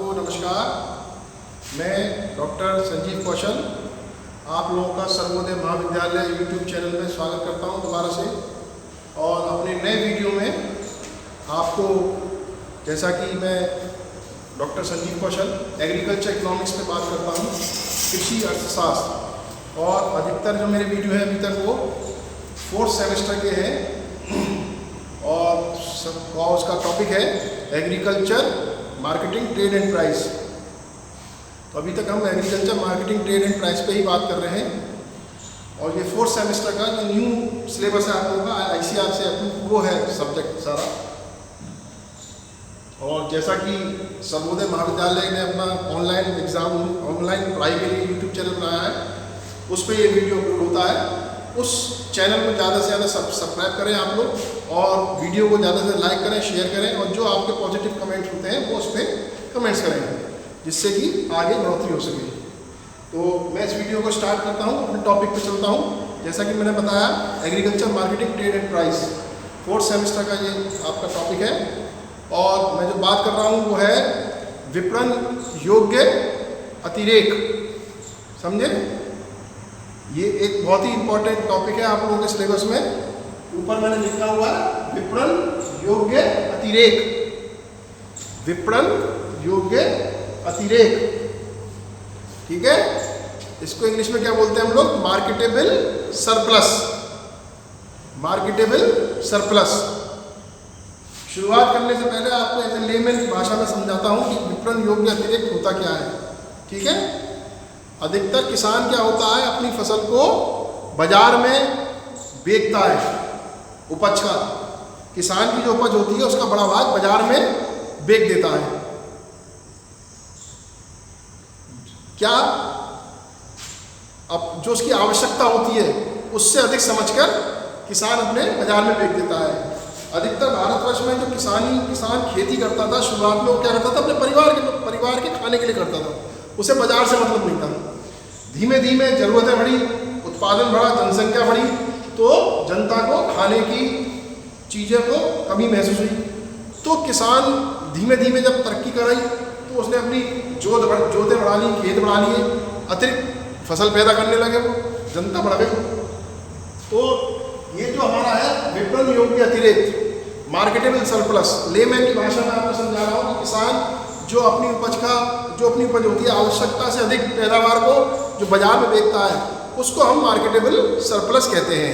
नमस्कार। मैं डॉक्टर संजीव कौशल आप लोगों का सर्वोदय महाविद्यालय यूट्यूब चैनल में स्वागत करता हूं दोबारा से। और अपने नए वीडियो में आपको, जैसा कि मैं doctor Sanjeev Kaushal agriculture economics पे बात करता हूं, कृषि अर्थशास्त्र, और अधिकतर जो मेरे वीडियो हैं अभी तक वो 4th सेमेस्टर के हैं और उसका टॉपिक है agriculture marketing trade and price. तो अभी तक हम agriculture marketing trade and price पे ही बात कर रहे हैं। और ये 4th सेमेस्टर का जो न्यू सिलेबस है आप लोगों का ICAR से वो है सब्जेक्ट सारा। और जैसा कि सर्वोदय महाविद्यालय ने अपना ऑनलाइन पढ़ाई के लिए यूट्यूब चैनल बनाया है, उस पर ये वीडियो अपलोड होता है। उस चैनल को ज़्यादा से ज़्यादा सब्सक्राइब करें आप लोग, और वीडियो को ज़्यादा से लाइक करें, शेयर करें, और जो आपके पॉजिटिव कमेंट्स होते हैं वो उस पर कमेंट्स करें, जिससे कि आगे बढ़ोतरी हो सके। तो मैं इस वीडियो को स्टार्ट करता हूँ, अपने टॉपिक पे चलता हूँ। जैसा कि मैंने बताया, agriculture marketing trade and price 4th semester का ये आपका टॉपिक है। और मैं जो बात कर रहा हूँ वो है विपणन योग्य अतिरेक। समझे? ये एक बहुत ही इंपॉर्टेंट टॉपिक है आप लोगों के सिलेबस में। ऊपर मैंने लिखा हुआ है विपणन योग्य अतिरेक। विपणन योग्य अतिरेक, ठीक है। इसको इंग्लिश में क्या बोलते हैं हम लोग? Marketable surplus. Marketable surplus. शुरुआत करने से पहले आपको ऐसे लेमन की भाषा में समझाता हूं कि विपणन योग्य अतिरेक होता क्या है, ठीक है। अधिकतर किसान क्या होता है, अपनी फसल को बाजार में बेचता है। उपज का, किसान की जो उपज होती है उसका बड़ा भाग बाजार में बेच देता है। क्या? अब जो उसकी आवश्यकता होती है उससे अधिक समझकर किसान अपने बाजार में बेच देता है। अधिकतर भारतवर्ष में जो किसान खेती करता था, शुरुआत में वो क्या करता था, अपने परिवार के खाने के लिए करता था। उसे बाजार से मतलब नहीं था। धीमे धीमे जरूरतें बढ़ी, उत्पादन बढ़ा, जनसंख्या बढ़ी, तो जनता को खाने की चीज़ों को कमी महसूस हुई। तो किसान धीमे धीमे जब तरक्की कराई तो उसने अपनी जोतें बढ़ा ली, खेत बढ़ा लिए, अतिरिक्त फसल पैदा करने लगे, वो जनता बढ़ गई। तो ये जो हमारा है विपणन योग्य अतिरेक, मार्केटेबल सरप्लस, लेमैन की भाषा में आपको समझा रहा हूँ कि किसान जो अपनी उपज होती है, आवश्यकता से अधिक पैदावार को जो बाजार में बेचता है, उसको हम मार्केटेबल सरप्लस कहते हैं।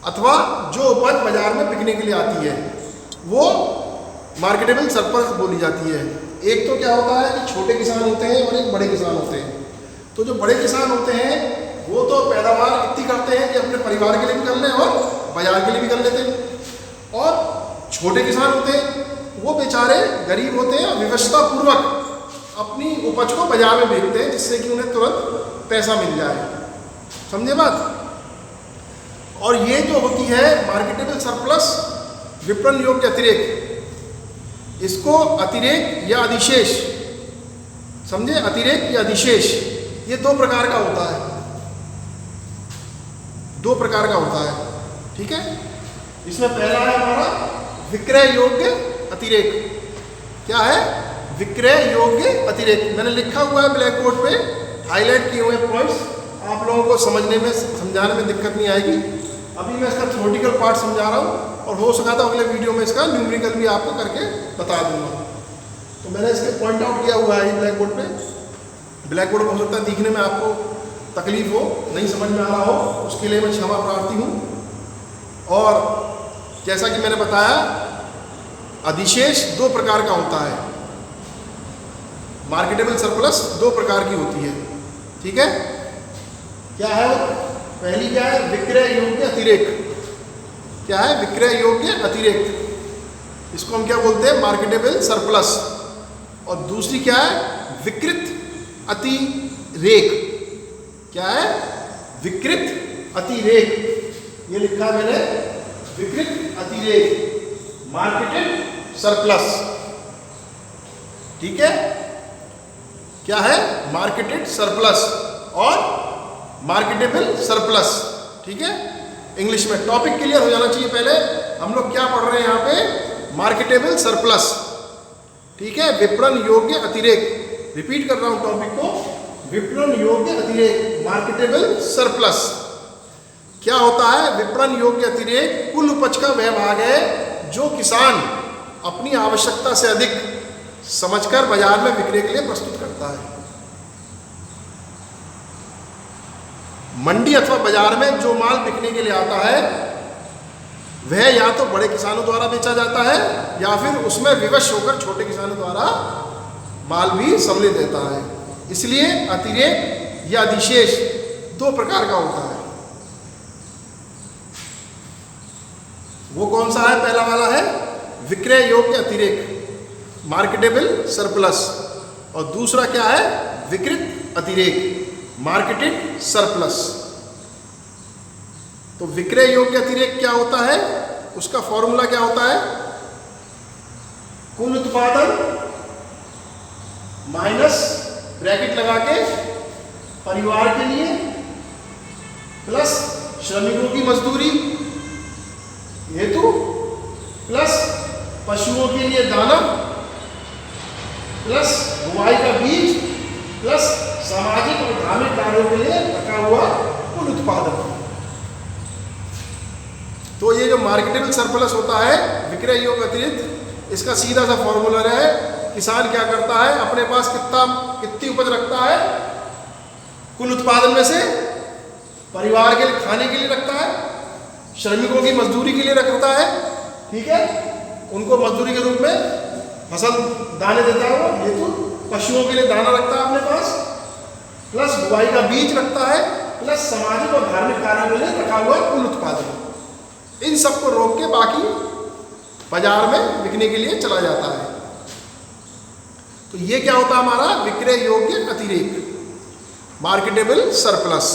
अथवा जो उपज बाजार में बिकने के लिए आती है वो मार्केटेबल सरप्लस बोली जाती है। एक तो क्या होता है कि छोटे किसान होते हैं और एक बड़े किसान होते हैं। तो जो बड़े किसान होते हैं वो तो पैदावार इतनी करते हैं कि अपने परिवार के लिए भी कर लें और बाजार के लिए भी कर लेते हैं। और छोटे किसान होते हैं वो बेचारे गरीब होते हैं और व्यवस्थापूर्वक अपनी उपज को बाजार में बेचते हैं, जिससे कि उन्हें तुरंत पैसा मिल जाए। समझे बात? और ये जो होती है मार्केटेबल सरप्लस, विपणन योग्य अतिरेक, इसको अतिरेक या अधिशेष, समझे? अतिरेक या अधिशेष, ये 2 प्रकार का होता है। 2 प्रकार का होता है, ठीक है। इसमें पहला है हमारा विक्रय योग्य अतिरेक। क्या है? विक्रय योग्य अतिरेक। मैंने लिखा हुआ है ब्लैक बोर्ड पे, हाईलाइट किए हुए पॉइंट्स, आप लोगों को समझाने में दिक्कत नहीं आएगी। अभी मैं इसका थ्योरेटिकल पार्ट समझा रहा हूँ, और हो सका तो अगले वीडियो में इसका न्यूमेरिकल भी आपको करके बता दूंगा। तो मैंने इसके पॉइंट आउट किया हुआ है ब्लैक बोर्ड पे। ब्लैक बोर्ड हो सकता है दिखने में आपको तकलीफ हो, नहीं समझ में आ रहा हो, उसके लिए मैं क्षमा प्रार्थी हूँ। और जैसा कि मैंने बताया, अधिशेष 2 प्रकार का होता है। मार्केटेबल सरप्लस 2 प्रकार की होती है, ठीक है। क्या है? पहली क्या है? विक्रय योग्य अतिरेक। क्या है? विक्रय योग्य अतिरेक। इसको हम क्या बोलते हैं? Marketable surplus. और दूसरी क्या है? विकृत अतिरेक। क्या है? विकृत अतिरेक। ये लिखा है मैंने, विकृत अतिरेक, मार्केटेड सरप्लस, ठीक है। क्या है? मार्केटेड सरप्लस और मार्केटेबल सरप्लस, ठीक है। इंग्लिश में टॉपिक क्लियर हो जाना चाहिए। पहले हम लोग क्या पढ़ रहे हैं यहाँ पे? मार्केटेबल सरप्लस, ठीक है, विपणन योग्य अतिरेक, रिपीट कर रहा हूं टॉपिक को, विपणन योग्य अतिरेक, मार्केटेबल सरप्लस। क्या होता है? विपणन योग्य अतिरेक कुल उपज का वह भाग है जो किसान अपनी आवश्यकता से अधिक समझकर बाजार में विक्रय के लिए प्रस्तुत करता है। मंडी अथवा बाजार में जो माल बिकने के लिए आता है वह या तो बड़े किसानों द्वारा बेचा जाता है या फिर उसमें विवश होकर छोटे किसानों द्वारा माल भी सम्मिलित रहता है। इसलिए अतिरेक या अधिशेष दो प्रकार का होता है। वो कौन सा है? पहला वाला है विक्रय योग्य अतिरेक, मार्केटेबल सरप्लस, और दूसरा क्या है? विकृत अतिरेक, मार्केटेड सरप्लस। तो विक्रय योग्य अतिरेक क्या होता है? उसका फॉर्मूला क्या होता है? कुल उत्पादन माइनस ब्रैकेट लगा के परिवार के लिए प्लस श्रमिकों की मजदूरी हेतु प्लस पशुओं के लिए दाना प्लस बुआई का बीज प्लस सामाजिक और धार्मिक कार्यों के लिए रखा हुआ कुल उत्पादन। तो ये जो मार्केटेबल सरप्लस होता है, विक्रय योग्य अतिरिक्त, इसका सीधा सा फॉर्मूला है, किसान क्या करता है, अपने पास कितनी उपज रखता है, कुल उत्पादन में से परिवार के लिए खाने के लिए रखता है, श्रमिकों की मजदूरी के लिए रखता है, ठीक है, उनको मजदूरी के रूप में फसल दाने देता है, वो हेतु पशुओं के लिए दाना रखता है अपने पास, प्लस बुआई का बीज रखता है, प्लस सामाजिक और धार्मिक कार्यों के लिए रखा हुआ कुल उत्पादन। इन सबको रोक के बाकी बाजार में बिकने के लिए चला जाता है। तो ये क्या होता है? हमारा विक्रय योग्य अतिरेक, मार्केटेबल सरप्लस।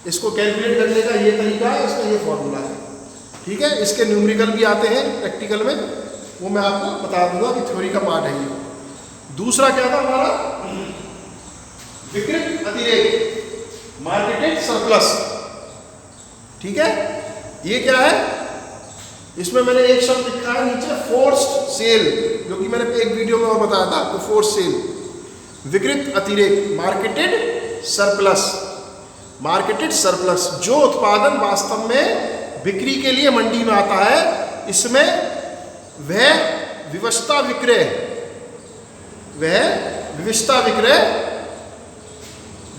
इसको कैलकुलेट करने का ये तरीका है, इसका ये फॉर्मूला है, ठीक है। इसके न्यूमेरिकल भी आते हैं प्रैक्टिकल में, वो मैं आपको बता दूंगा कि थ्योरी का पार्ट है ये। दूसरा क्या था हमारा? विकृत अतिरेक, मार्केटेड सरप्लस, ठीक है। ये क्या है? इसमें मैंने एक शब्द लिखा है नीचे, फोर्स्ड सेल, जो कि मैंने एक वीडियो में और बताया था आपको, फोर्स सेल, विकृत अतिरेक, मार्केटेड सरप्लस, मार्केटेड सरप्लस, जो उत्पादन वास्तव में बिक्री के लिए मंडी में आता है, इसमें वह विवशता विक्रय,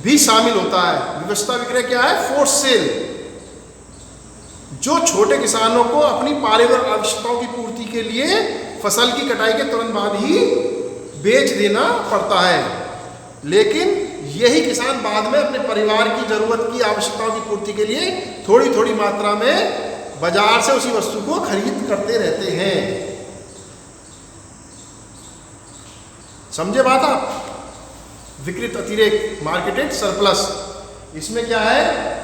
भी शामिल होता है। विवशता विक्रय क्या है? फोर्स सेल, जो छोटे किसानों को अपनी पारिवारिक आवश्यकताओं की पूर्ति के लिए फसल की कटाई के तुरंत बाद ही बेच देना पड़ता है, लेकिन यही किसान बाद में अपने परिवार की जरूरत की आवश्यकताओं की पूर्ति के लिए थोड़ी थोड़ी मात्रा में बाजार से उसी वस्तु को खरीद करते रहते हैं। समझे बात आप? विकृत अतिरेक, मार्केटेड सरप्लस, इसमें क्या है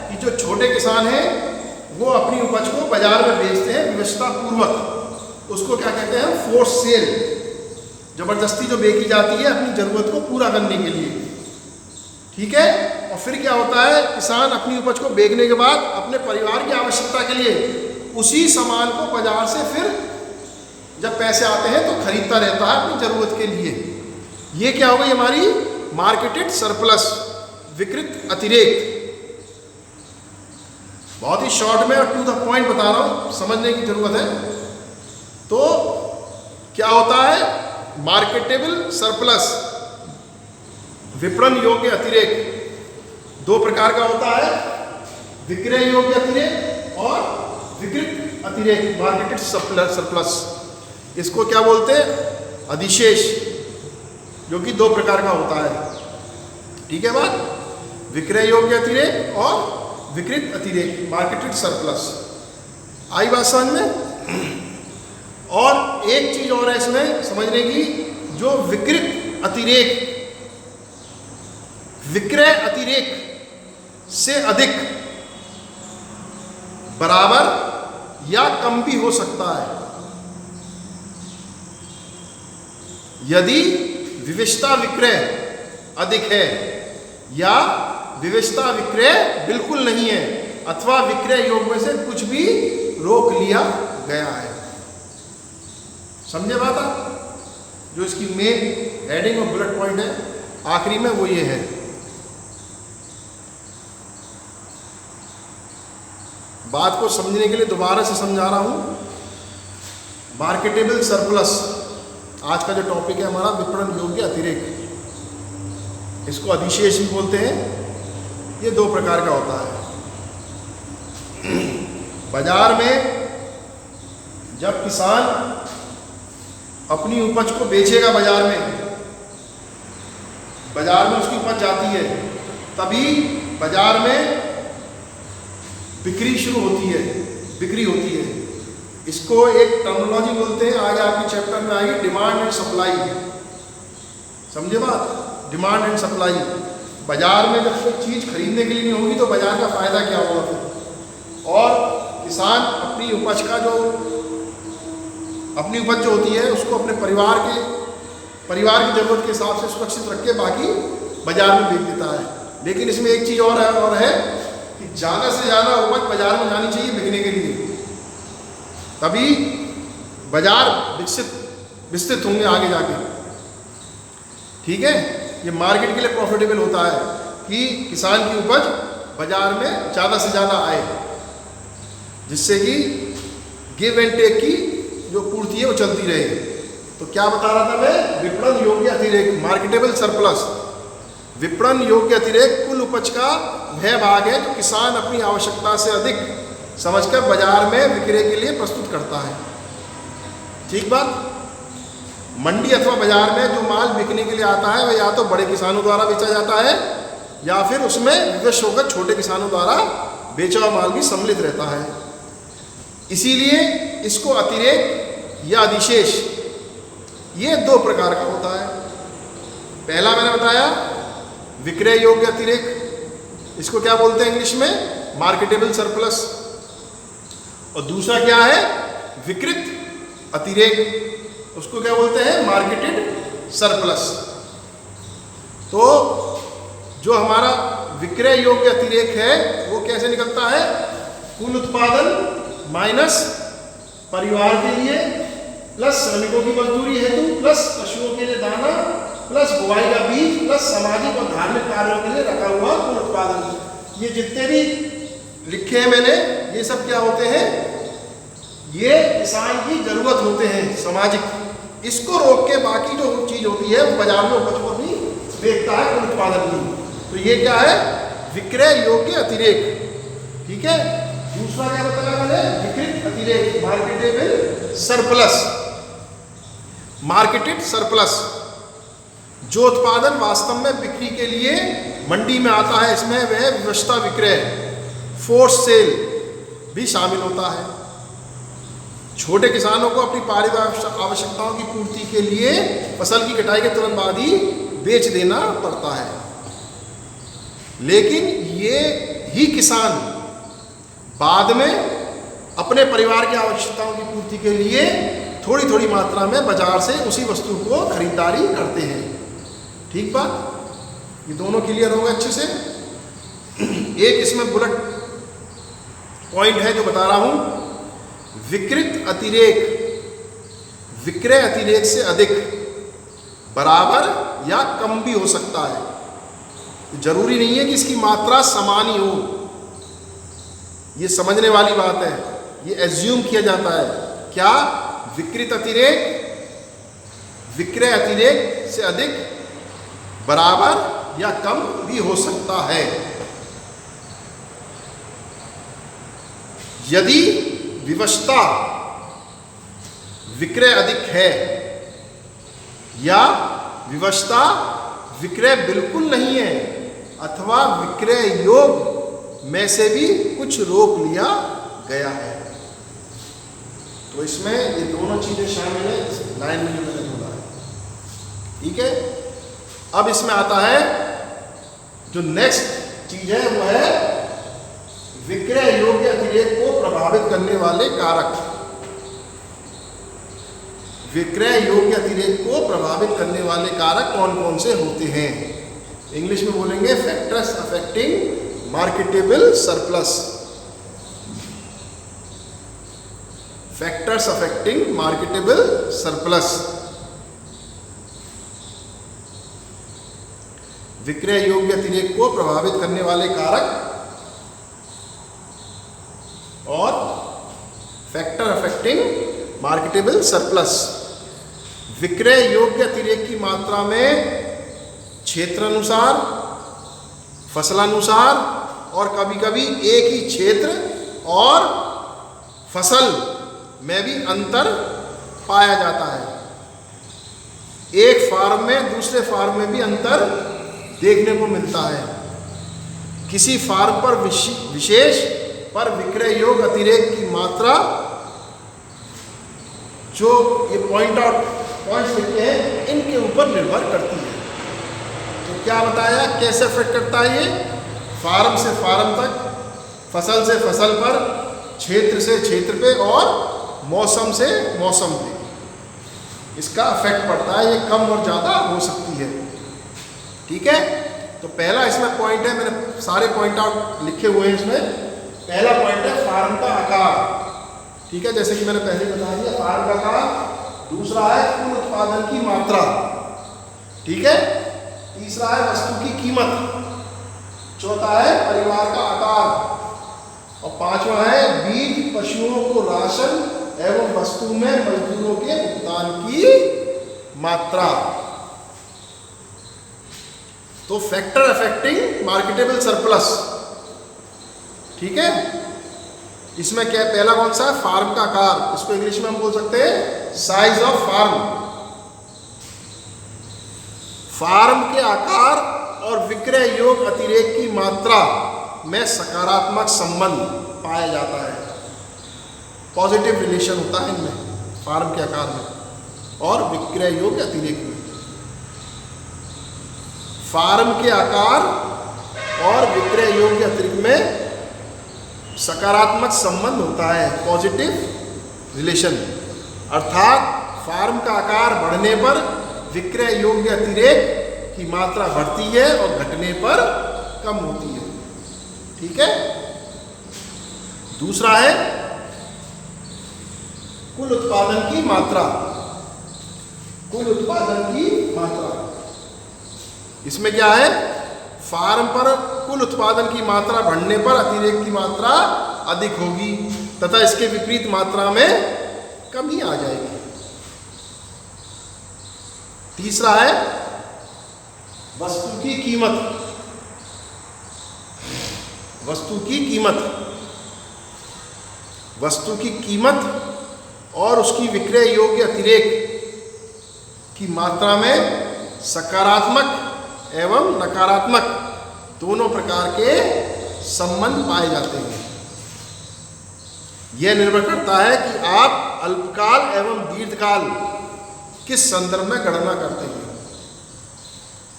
कि जो छोटे किसान हैं वो अपनी उपज को बाजार में बेचते हैं विवशता पूर्वक, उसको क्या कहते हैं? फोर्स सेल, जबरदस्ती जो बेची जाती है अपनी जरूरत को पूरा करने के लिए, ठीक है। और फिर क्या होता है? किसान अपनी उपज को बेचने के बाद अपने परिवार की आवश्यकता के लिए उसी सामान को बाजार से फिर जब पैसे आते हैं तो खरीदता रहता है अपनी जरूरत के लिए। ये क्या हो गई हमारी? मार्केटेड सरप्लस, विकृत अतिरेक। बहुत ही शॉर्ट में और टू द पॉइंट बता रहा हूं, समझने की जरूरत है। तो क्या होता है? मार्केटेबल सरप्लस, विपणन योग्य अतिरेक, दो प्रकार का होता है, विक्रय योग्य अतिरेक और विकृत अतिरेक, मार्केटेड सरप्लस। इसको क्या बोलते हैं? अधिशेष, जो कि दो प्रकार का होता है, ठीक है बात। विक्रय योग्य अतिरेक और विकृत अतिरेक, मार्केटेड सरप्लस। आई बात समझ में? और एक चीज और है इसमें समझने की, जो विकृत अतिरेक विक्रय अतिरेक से अधिक, बराबर या कम भी हो सकता है यदि विवशता विक्रय अधिक है या विवशता विक्रय बिल्कुल नहीं है, अथवा विक्रय योग में से कुछ भी रोक लिया गया है। समझे बात आप? जो इसकी मेन हेडिंग और बुलेट पॉइंट है आखिरी में, वो ये है। बात को समझने के लिए दोबारा से समझा रहा हूं। मार्केटेबल सरप्लस आज का जो टॉपिक है हमारा, विपणन योग्य अतिरेक, इसको अधिशेष भी बोलते हैं। ये दो प्रकार का होता है। बाजार में जब किसान अपनी उपज को बेचेगा, बाजार में उसकी उपज जाती है, तभी बाजार में बिक्री शुरू होती है, बिक्री होती है। इसको एक टर्मिनोलॉजी बोलते हैं, आगे आपके चैप्टर में आएगी, डिमांड एंड सप्लाई। समझे बात? Demand and supply. बाजार में जब कोई चीज़ खरीदने के लिए नहीं होगी तो बाजार का फायदा क्या होगा फिर? और किसान अपनी उपज जो होती है उसको अपने परिवार की ज़रूरत के हिसाब से सुरक्षित रख के बाकी बाजार में बेच देता है। लेकिन इसमें एक चीज़ और है कि ज़्यादा से ज़्यादा उपज बाजार में जानी चाहिए बिकने के लिए, तभी बाजार विकसित होंगे आगे जाके। ठीक है, ये मार्केट के लिए प्रॉफिटेबल होता है कि किसान की उपज बाजार में ज़्यादा से ज़्यादा आए, जिससे कि गिव एंड टेक की जो पूर्ति है वो चलती रहे। तो क्या बता रहा था मैं? विपणन योग्य अतिरेक, मार्केटेबल सरप्लस। विपणन योग्य अतिरेक कुल उपज का वह भाग है जो किसान अपनी आवश्यकता से अधिक समझकर बाजार में विक्रय के लिए प्रस्तुत करता है। ठीक बात? मंडी अथवा बाजार में जो माल बिकने के लिए आता है वह या तो बड़े किसानों द्वारा बेचा जाता है या फिर उसमें विवश होकर छोटे किसानों द्वारा बेचा हुआ माल भी सम्मिलित रहता है। इसीलिए इसको अतिरेक या अधिशेष, ये दो प्रकार का होता है। पहला मैंने बताया विक्रय योग्य अतिरेक, इसको क्या बोलते हैं इंग्लिश में? Marketable surplus. और दूसरा क्या है? विकृत अतिरेक, उसको क्या बोलते हैं? Marketed surplus. तो जो हमारा विक्रय योग्य अतिरेक है वो कैसे निकलता है? कुल उत्पादन माइनस परिवार के लिए प्लस श्रमिकों की मजदूरी हेतु प्लस पशुओं के लिए दाना प्लस बुआई का बीज प्लस सामाजिक और धार्मिक कार्यों के लिए रखा हुआ कुल उत्पादन। ये जितने भी लिखे हैं मैंने, ये सब क्या होते हैं? ये किसान की जरूरत होते हैं सामाजिक। इसको रोक के बाकी जो चीज होती है वो बाजार में उपज को भी बेचता है कुल उत्पादन की। तो ये क्या है? विक्रय योग्य अतिरेक। ठीक है। दूसरा क्या बताया मैंने? विकृत अतिरेक, मार्केटेबल सरप्लस। मार्केटेड सरप्लस, जो उत्पादन वास्तव में बिक्री के लिए मंडी में आता है, इसमें वह विवशता विक्रय, फोर्स सेल भी शामिल होता है। छोटे किसानों को अपनी पारिवारिक आवश्यकताओं की पूर्ति के लिए फसल की कटाई के तुरंत बाद ही बेच देना पड़ता है। लेकिन ये ही किसान बाद में अपने परिवार की आवश्यकताओं की पूर्ति के लिए थोड़ी थोड़ी मात्रा में बाजार से उसी वस्तु को खरीदारी करते हैं। ठीक बात? ये दोनों क्लियर होगा अच्छे से। एक इसमें बुलेट पॉइंट है जो बता रहा हूं, विकृत अतिरेक विक्रय अतिरेक से अधिक, बराबर या कम भी हो सकता है। जरूरी नहीं है कि इसकी मात्रा समान ही हो। ये समझने वाली बात है, ये एज्यूम किया जाता है। क्या? विकृत अतिरेक विक्रय अतिरेक से अधिक, बराबर या कम भी हो सकता है। यदि विवशता विक्रय अधिक है या विवशता विक्रय बिल्कुल नहीं है अथवा विक्रय योग में से भी कुछ रोक लिया गया है, तो इसमें ये दोनों चीजें शामिल है इस लाइन में जो मैंने बोला है। ठीक है। अब इसमें आता है जो नेक्स्ट चीज है वो है विक्रय योग्य अतिरेक को प्रभावित करने वाले कारक। विक्रय योग्य अतिरेक को प्रभावित करने वाले कारक कौन कौन से होते हैं? इंग्लिश में बोलेंगे factors affecting marketable surplus. Factors affecting marketable surplus. विक्रय योग्य अतिरेक को प्रभावित करने वाले कारक और फैक्टर अफेक्टिंग मार्केटेबल सरप्लस। विक्रय योग्य अतिरेक की मात्रा में क्षेत्रानुसार, फसलानुसार और कभी कभी एक ही क्षेत्र और फसल में भी अंतर पाया जाता है। एक फार्म में दूसरे फार्म में भी अंतर देखने को मिलता है। किसी फार्म पर विशेष पर विक्रय योग्य अतिरेक की मात्रा, जो ये पॉइंट्स लिखे हैं, इनके ऊपर निर्भर करती है। तो क्या बताया, कैसे अफेक्ट करता है ये? फार्म से फार्म तक, फसल से फसल पर, क्षेत्र से क्षेत्र पे और मौसम से मौसम पे इसका अफेक्ट पड़ता है। ये कम और ज़्यादा हो सकती है। ठीक है, तो पहला इसमें पॉइंट है, मैंने सारे पॉइंट आउट लिखे हुए हैं इसमें। पहला पॉइंट है फार्म का आकार। ठीक है, जैसे कि मैंने पहले बता दिया, फार्म का आकार। दूसरा है कुल उत्पादन की मात्रा। ठीक है, तीसरा है वस्तु की कीमत। चौथा है परिवार का आकार। और पांचवा है बीज पशुओं को राशन एवं वस्तु में मजदूरों के भुगतान की मात्रा। तो फैक्टर अफेक्टिंग मार्केटेबल सरप्लस। ठीक है, इसमें क्या, पहला कौन सा है? फार्म का आकार। इसको इंग्लिश में हम बोल सकते हैं साइज ऑफ फार्म। फार्म के आकार और विक्रय योग्य अतिरेक की मात्रा में सकारात्मक संबंध पाया जाता है। पॉजिटिव रिलेशन होता है इनमें, फार्म के आकार में और विक्रय योग्य अतिरेक में। फार्म के आकार और विक्रय योग्य अतिरेक में सकारात्मक संबंध होता है, पॉजिटिव रिलेशन। अर्थात फार्म का आकार बढ़ने पर विक्रय योग्य अतिरेक की मात्रा बढ़ती है और घटने पर कम होती है। ठीक है, दूसरा है कुल उत्पादन की मात्रा। कुल उत्पादन की मात्रा, इसमें क्या है, फार्म पर कुल उत्पादन की मात्रा बढ़ने पर अतिरेक की मात्रा अधिक होगी तथा इसके विपरीत मात्रा में कमी आ जाएगी। तीसरा है वस्तु की कीमत। वस्तु की कीमत, वस्तु की कीमत और उसकी विक्रय योग्य अतिरेक की मात्रा में सकारात्मक एवं नकारात्मक दोनों प्रकार के संबंध पाए जाते हैं। यह निर्भर करता है कि आप अल्पकाल एवं दीर्घकाल किस संदर्भ में गणना करते हैं।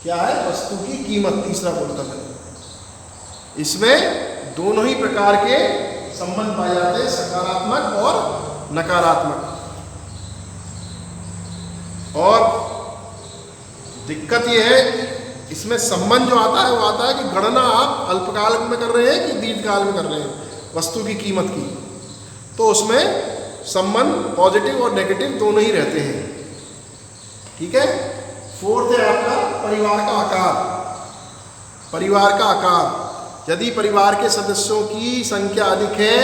क्या है, वस्तु की कीमत। तीसरा बोलता है, इसमें दोनों ही प्रकार के संबंध पाए जाते हैं, सकारात्मक और नकारात्मक। और दिक्कत यह है कि इसमें संबंध जो आता है वो आता है कि गणना आप अल्पकाल में कर रहे हैं कि दीर्घकाल में कर रहे हैं वस्तु की कीमत की, तो उसमें संबंध पॉजिटिव और नेगेटिव दोनों ही रहते हैं। ठीक है, फोर्थ है आपका परिवार का आकार। परिवार का आकार, यदि परिवार के सदस्यों की संख्या अधिक है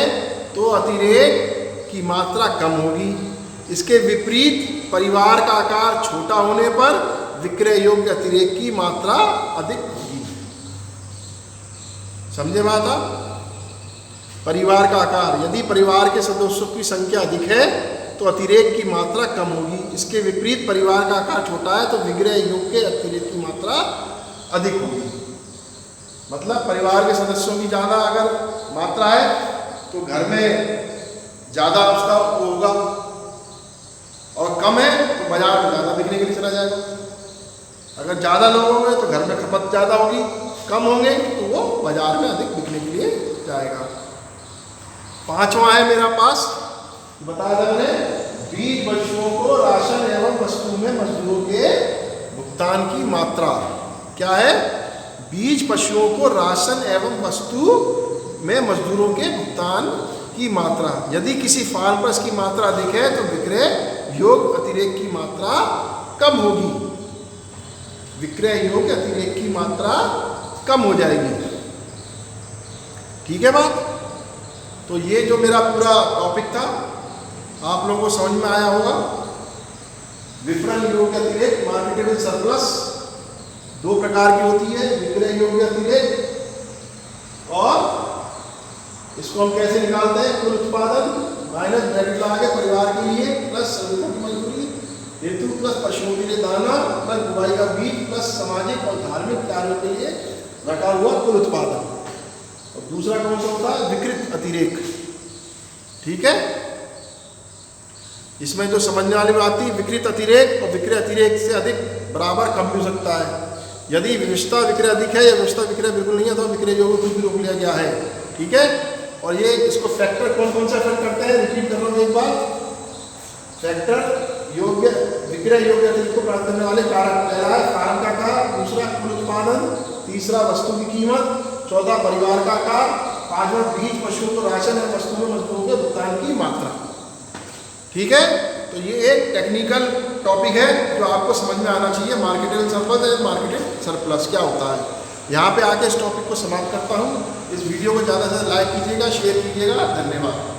तो अतिरेक की मात्रा कम होगी। इसके विपरीत परिवार का आकार छोटा होने पर विक्रय योग्य अतिरेक की मात्रा अधिक होगी। समझे बात आप? परिवार का आकार, यदि परिवार के सदस्यों की संख्या अधिक है तो अतिरेक की मात्रा कम होगी। इसके विपरीत परिवार का आकार छोटा है तो विक्रय योग्य अतिरेक की मात्रा अधिक होगी। मतलब परिवार के सदस्यों की ज़्यादा अगर मात्रा है तो घर में ज़्यादा उसका होगा, और कम है तो बाजार में ज़्यादा बिकने के लिए चला जाएगा। अगर ज़्यादा लोग होंगे तो घर में खपत ज़्यादा होगी, कम होंगे तो वो बाजार में अधिक बिकने के लिए जाएगा। पांचवा है मेरा पास, बताया था मैंने, बीज पशुओं को राशन एवं वस्तु में मजदूरों के भुगतान की मात्रा। क्या है? बीज पशुओं को राशन एवं वस्तु में मजदूरों के भुगतान की मात्रा। यदि किसी फार्म पर इसकी मात्रा अधिक है तो विक्रय योग्य अतिरेक की मात्रा कम होगी। विक्रय योग्य अतिरेक की मात्रा कम हो जाएगी। ठीक है बात। तो ये जो मेरा पूरा टॉपिक था आप लोगों को समझ में आया होगा। विपणन योग्य अतिरेक, मार्केटेबल सरप्लस, दो प्रकार की होती है, विक्रय योग्य अतिरेक और इसको हम कैसे निकालते हैं, कुल उत्पादन माइनस ब्रैकेट लगा के परिवार के लिए प्लस श्रमिकों की मजदूरी हेतु प्लस पशुओं के लिए दाना प्लस बुवाई का बीज प्लस सामाजिक और धार्मिक कार्यों के लिए रखा हुआ कुल उत्पादन। और दूसरा कौन सा होता है, विकृत अतिरेक। ठीक है, इसमें जो समझने वाली बात थी, विकृत अतिरेक और विक्रय अतिरेक से अधिक बराबर कम भी हो सकता है। यदि विविधता विक्रय अधिक है या विविधता विक्रय बिल्कुल नहीं है तो विक्रय योग्य कुछ भी रोक लिया गया है। ठीक है, और ये इसको फैक्टर कौन कौन सा इफेक्ट करते हैं, रिपीट कर रहा हूँ एक बार। फैक्टर योग्य विक्रय योग्य अतिरेक को प्राप्त करने वाले कारक, पहला है कारण का आकार, दूसरा कुल उत्पादन, तीसरा वस्तु की कीमत, चौथा परिवार का आकार, पांचवा बीज पशुओं को राशन और वस्तुओं मजदूरों के भुगतान की मात्रा। ठीक है, तो ये एक टेक्निकल टॉपिक है जो आपको समझ में आना चाहिए। मार्केटेबल सरप्लस है, मार्केटेड सरप्लस क्या होता है। यहाँ पे आके इस टॉपिक को समाप्त करता हूँ। इस वीडियो को ज़्यादा से ज़्यादा लाइक कीजिएगा, शेयर कीजिएगा। धन्यवाद।